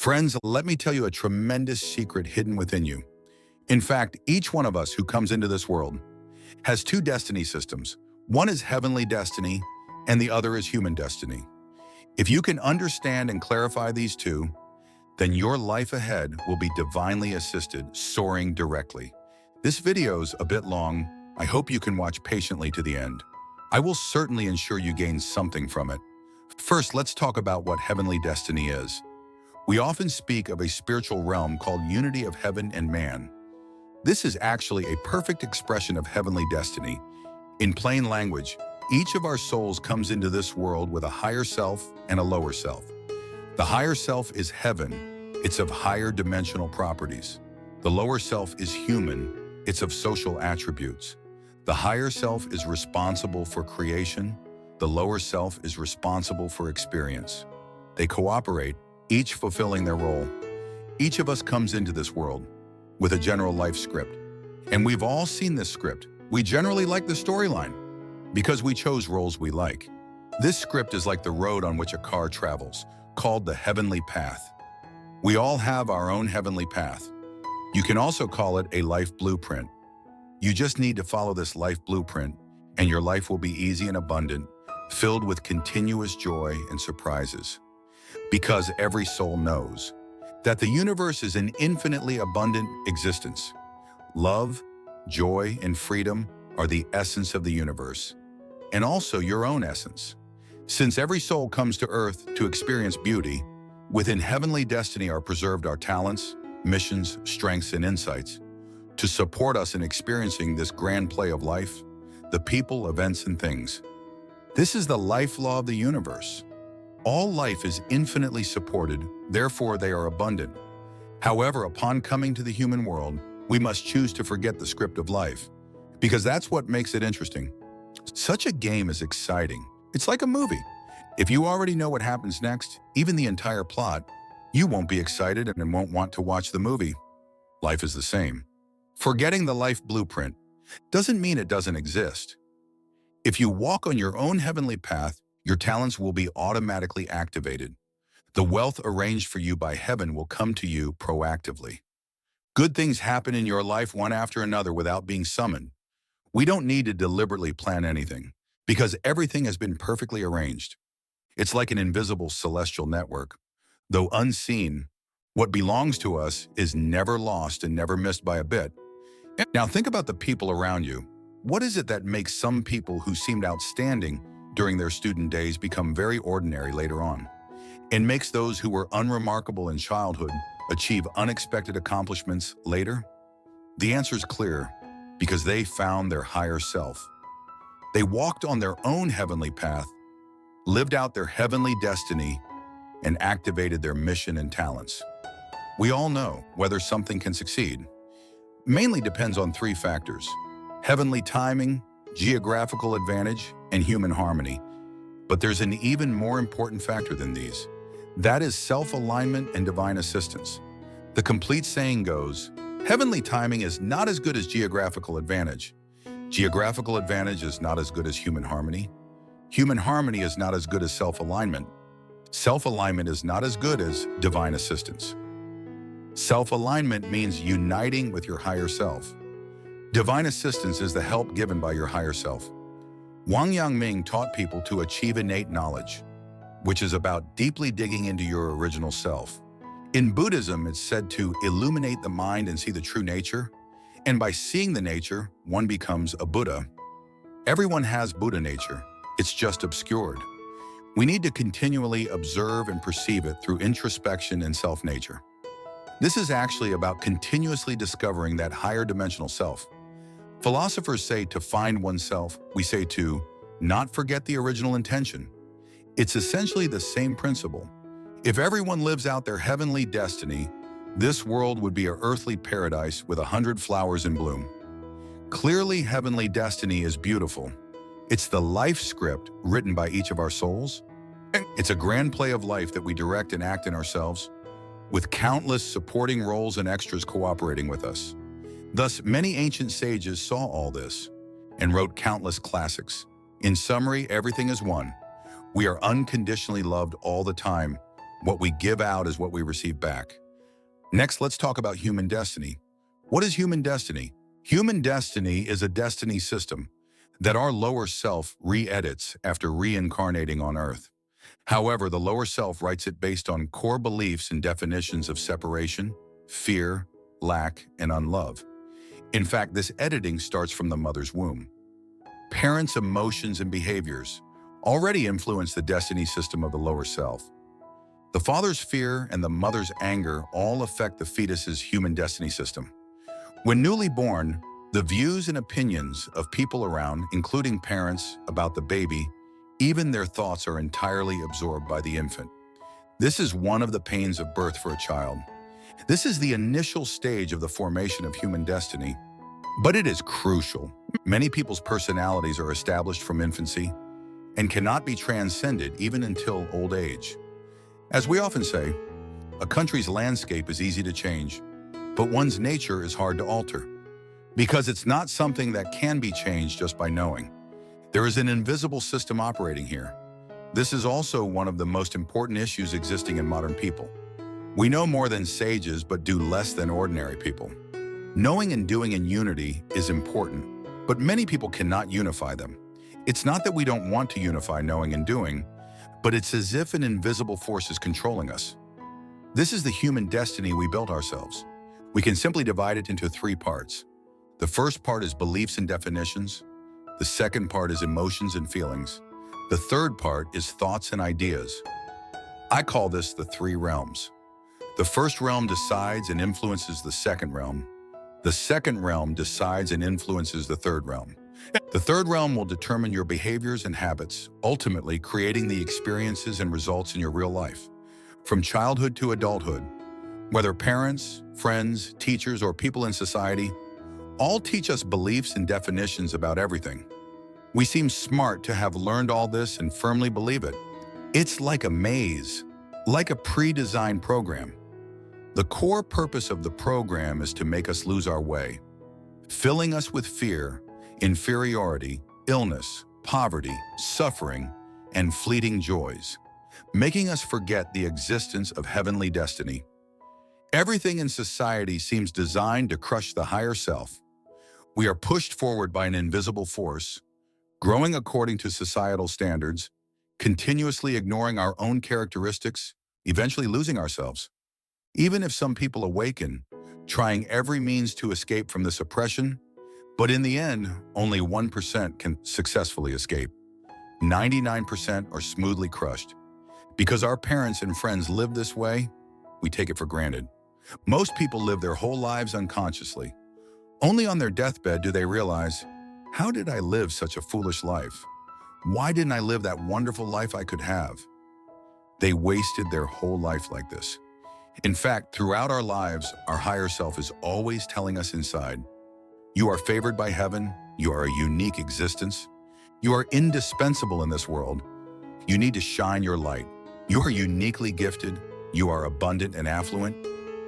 Friends, let me tell you a tremendous secret hidden within you. In fact, each one of us who comes into this world has two destiny systems. One is heavenly destiny, and the other is human destiny. If you can understand and clarify these two, then your life ahead will be divinely assisted, soaring directly. This video's a bit long. I hope you can watch patiently to the end. I will certainly ensure you gain something from it. First, let's talk about what heavenly destiny is. We often speak of a spiritual realm called unity of heaven and man. This is actually a perfect expression of heavenly destiny. In plain language, each of our souls comes into this world with a higher self and a lower self. The higher self is heaven. It's of higher dimensional properties. The lower self is human. It's of social attributes. The higher self is responsible for creation. The lower self is responsible for experience. They cooperate, each fulfilling their role. Each of us comes into this world with a general life script. And we've all seen this script. We generally like the storyline because we chose roles we like. This script is like the road on which a car travels, called the heavenly path. We all have our own heavenly path. You can also call it a life blueprint. You just need to follow this life blueprint, and your life will be easy and abundant, filled with continuous joy and surprises. Because every soul knows that the universe is an infinitely abundant existence. Love, joy, and freedom are the essence of the universe, and also your own essence. Since every soul comes to earth to experience beauty, within heavenly destiny are preserved our talents, missions, strengths, and insights to support us in experiencing this grand play of life, the people, events, and things. This is the life law of the universe. All life is infinitely supported, therefore they are abundant. However, upon coming to the human world, we must choose to forget the script of life, because that's what makes it interesting. Such a game is exciting. It's like a movie. If you already know what happens next, even the entire plot, you won't be excited and won't want to watch the movie. Life is the same. Forgetting the life blueprint doesn't mean it doesn't exist. If you walk on your own heavenly path, your talents will be automatically activated. The wealth arranged for you by heaven will come to you proactively. Good things happen in your life one after another without being summoned. We don't need to deliberately plan anything, because everything has been perfectly arranged. It's like an invisible celestial network. Though unseen, what belongs to us is never lost and never missed by a bit. Now think about the people around you. What is it that makes some people who seemed outstanding during their student days become very ordinary later on, and makes those who were unremarkable in childhood achieve unexpected accomplishments later? The answer is clear, because they found their higher self. They walked on their own heavenly path, lived out their heavenly destiny, and activated their mission and talents. We all know whether something can succeed mainly depends on three factors: heavenly timing, geographical advantage, and human harmony. But there's an even more important factor than these. That is self-alignment and divine assistance. The complete saying goes, heavenly timing is not as good as geographical advantage. Geographical advantage is not as good as human harmony. Human harmony is not as good as self-alignment. Self-alignment is not as good as divine assistance. Self-alignment means uniting with your higher self. Divine assistance is the help given by your higher self. Wang Yangming taught people to achieve innate knowledge, which is about deeply digging into your original self. In Buddhism, it's said to illuminate the mind and see the true nature, and by seeing the nature, one becomes a Buddha. Everyone has Buddha nature, it's just obscured. We need to continually observe and perceive it through introspection and self-nature. This is actually about continuously discovering that higher dimensional self. Philosophers say to find oneself, we say to not forget the original intention. It's essentially the same principle. If everyone lives out their heavenly destiny, this world would be an earthly paradise with 100 flowers in bloom. Clearly, heavenly destiny is beautiful. It's the life script written by each of our souls. It's a grand play of life that we direct and act in ourselves, with countless supporting roles and extras cooperating with us. Thus, many ancient sages saw all this and wrote countless classics. In summary, everything is one. We are unconditionally loved all the time, What we give out is what we receive back. Next, let's talk about human destiny. What is human destiny? Human destiny is a destiny system that our lower self re-edits after reincarnating on Earth. However, the lower self writes it based on core beliefs and definitions of separation, fear, lack, and unlove. In fact, this editing starts from the mother's womb. Parents' emotions and behaviors already influence the destiny system of the lower self. The father's fear and the mother's anger all affect the fetus's human destiny system. When newly born, the views and opinions of people around, including parents, about the baby, even their thoughts are entirely absorbed by the infant. This is one of the pains of birth for a child. This is the initial stage of the formation of human destiny, but it is crucial. Many people's personalities are established from infancy and cannot be transcended even until old age. As we often say, a country's landscape is easy to change, but one's nature is hard to alter, because it's not something that can be changed just by knowing. There is an invisible system operating here. This is also one of the most important issues existing in modern people. We know more than sages, but do less than ordinary people. Knowing and doing in unity is important, but many people cannot unify them. It's not that we don't want to unify knowing and doing, but it's as if an invisible force is controlling us. This is the human destiny we built ourselves. We can simply divide it into 3 parts. The first part is beliefs and definitions. The second part is emotions and feelings. The third part is thoughts and ideas. I call this the 3 realms. The first realm decides and influences the second realm. The second realm decides and influences the third realm. The third realm will determine your behaviors and habits, ultimately creating the experiences and results in your real life. From childhood to adulthood, whether parents, friends, teachers, or people in society, all teach us beliefs and definitions about everything. We seem smart to have learned all this and firmly believe it. It's like a maze, like a pre-designed program. The core purpose of the program is to make us lose our way, filling us with fear, inferiority, illness, poverty, suffering, and fleeting joys, making us forget the existence of heavenly destiny. Everything in society seems designed to crush the higher self. We are pushed forward by an invisible force, growing according to societal standards, continuously ignoring our own characteristics, eventually losing ourselves. Even if some people awaken, trying every means to escape from this oppression, but in the end, only 1% can successfully escape. 99% are smoothly crushed. Because our parents and friends live this way, we take it for granted. Most people live their whole lives unconsciously. Only on their deathbed do they realize, how did I live such a foolish life? Why didn't I live that wonderful life I could have? They wasted their whole life like this. In fact, throughout our lives, our higher self is always telling us inside, you are favored by heaven, you are a unique existence, you are indispensable in this world, you need to shine your light, you are uniquely gifted, you are abundant and affluent,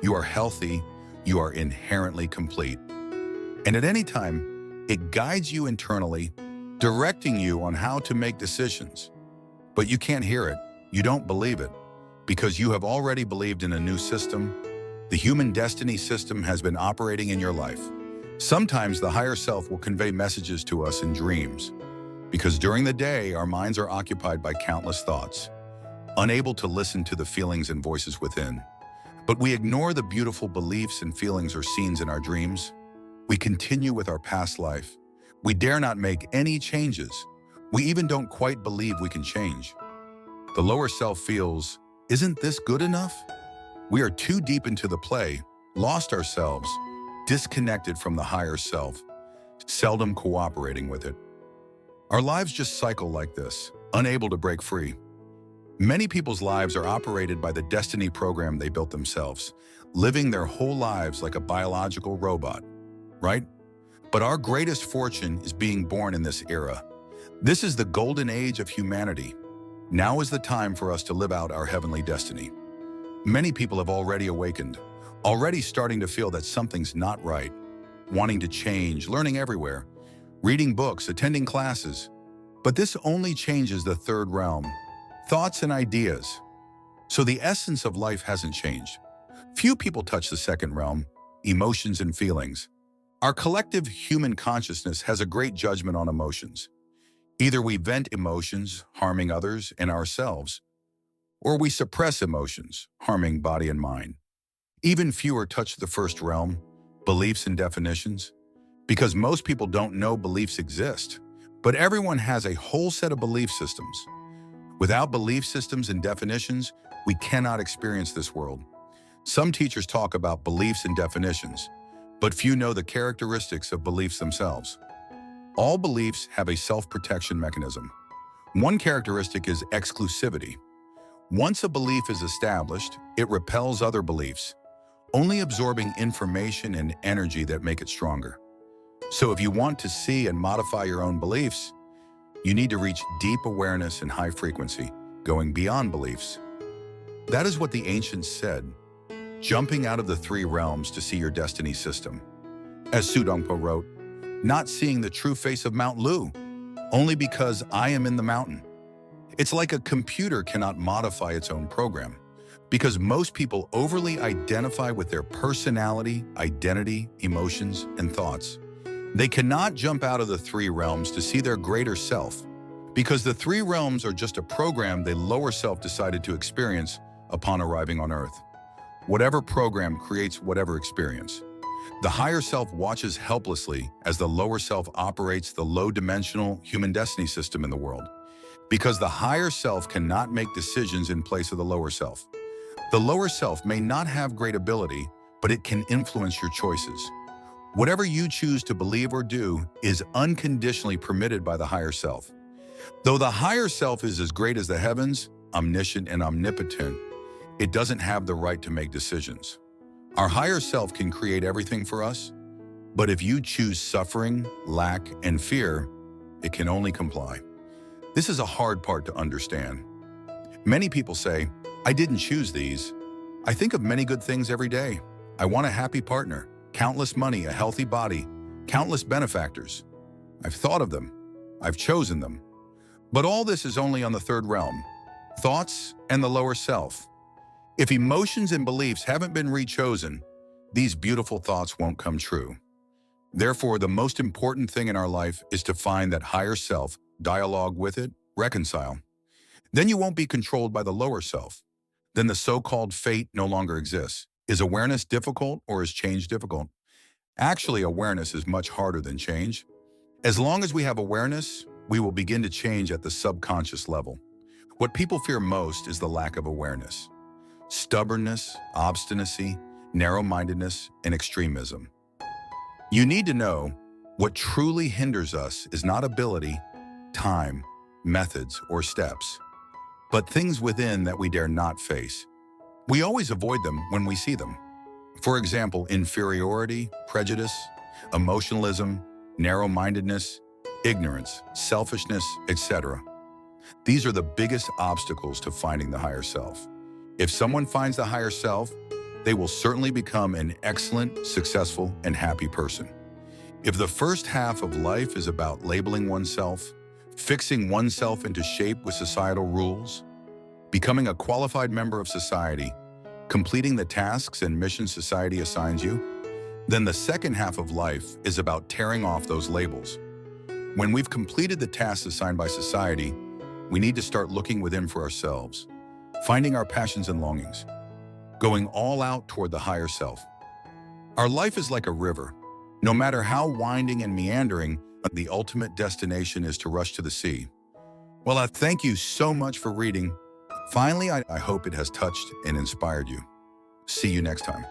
you are healthy, you are inherently complete. And at any time, it guides you internally, directing you on how to make decisions. But you can't hear it, you don't believe it, because you have already believed in a new system. The human destiny system has been operating in your life. Sometimes the higher self will convey messages to us in dreams, because during the day, our minds are occupied by countless thoughts, unable to listen to the feelings and voices within. But we ignore the beautiful beliefs and feelings or scenes in our dreams. We continue with our past life. We dare not make any changes. We even don't quite believe we can change. The lower self feels, isn't this good enough? We are too deep into the play, lost ourselves, disconnected from the higher self, seldom cooperating with it. Our lives just cycle like this, unable to break free. Many people's lives are operated by the destiny program they built themselves, living their whole lives like a biological robot, right? But our greatest fortune is being born in this era. This is the golden age of humanity. Now is the time for us to live out our heavenly destiny. Many people have already awakened, already starting to feel that something's not right, wanting to change, learning everywhere, reading books, attending classes. But this only changes the third realm, thoughts and ideas. So the essence of life hasn't changed. Few people touch the second realm, emotions and feelings. Our collective human consciousness has a great judgment on emotions. Either we vent emotions, harming others and ourselves, or we suppress emotions, harming body and mind. Even fewer touch the first realm, beliefs and definitions, because most people don't know beliefs exist. But everyone has a whole set of belief systems. Without belief systems and definitions, we cannot experience this world. Some teachers talk about beliefs and definitions, but few know the characteristics of beliefs themselves. All beliefs have a self-protection mechanism. One characteristic is exclusivity. Once a belief is established, it repels other beliefs, only absorbing information and energy that make it stronger. So if you want to see and modify your own beliefs, you need to reach deep awareness and high frequency, going beyond beliefs. That is what the ancients said, jumping out of the three realms to see your destiny system. As Sudongpo wrote, not seeing the true face of Mount Lu, only because I am in the mountain. It's like a computer cannot modify its own program, because most people overly identify with their personality, identity, emotions, and thoughts. They cannot jump out of the three realms to see their greater self, because the three realms are just a program the lower self decided to experience upon arriving on Earth. Whatever program creates whatever experience. The higher self watches helplessly as the lower self operates the low-dimensional human destiny system in the world, because the higher self cannot make decisions in place of the lower self. The lower self may not have great ability, but it can influence your choices. Whatever you choose to believe or do is unconditionally permitted by the higher self. Though the higher self is as great as the heavens, omniscient and omnipotent, it doesn't have the right to make decisions. Our higher self can create everything for us, but if you choose suffering, lack, and fear, it can only comply. This is a hard part to understand. Many people say, I didn't choose these. I think of many good things every day. I want a happy partner, countless money, a healthy body, countless benefactors. I've thought of them. I've chosen them. But all this is only on the third realm, thoughts and the lower self. If emotions and beliefs haven't been rechosen, these beautiful thoughts won't come true. Therefore, the most important thing in our life is to find that higher self, dialogue with it, reconcile. Then you won't be controlled by the lower self. Then the so-called fate no longer exists. Is awareness difficult or is change difficult? Actually, awareness is much harder than change. As long as we have awareness, we will begin to change at the subconscious level. What people fear most is the lack of awareness. Stubbornness, obstinacy, narrow-mindedness, and extremism. You need to know what truly hinders us is not ability, time, methods, or steps, but things within that we dare not face. We always avoid them when we see them. For example, inferiority, prejudice, emotionalism, narrow-mindedness, ignorance, selfishness, etc. These are the biggest obstacles to finding the higher self. If someone finds the higher self, they will certainly become an excellent, successful, and happy person. If the first half of life is about labeling oneself, fixing oneself into shape with societal rules, becoming a qualified member of society, completing the tasks and missions society assigns you, then the second half of life is about tearing off those labels. When we've completed the tasks assigned by society, we need to start looking within for ourselves, finding our passions and longings, going all out toward the higher self. Our life is like a river. No matter how winding and meandering, the ultimate destination is to rush to the sea. Well, I thank you so much for reading. Finally, I hope it has touched and inspired you. See you next time.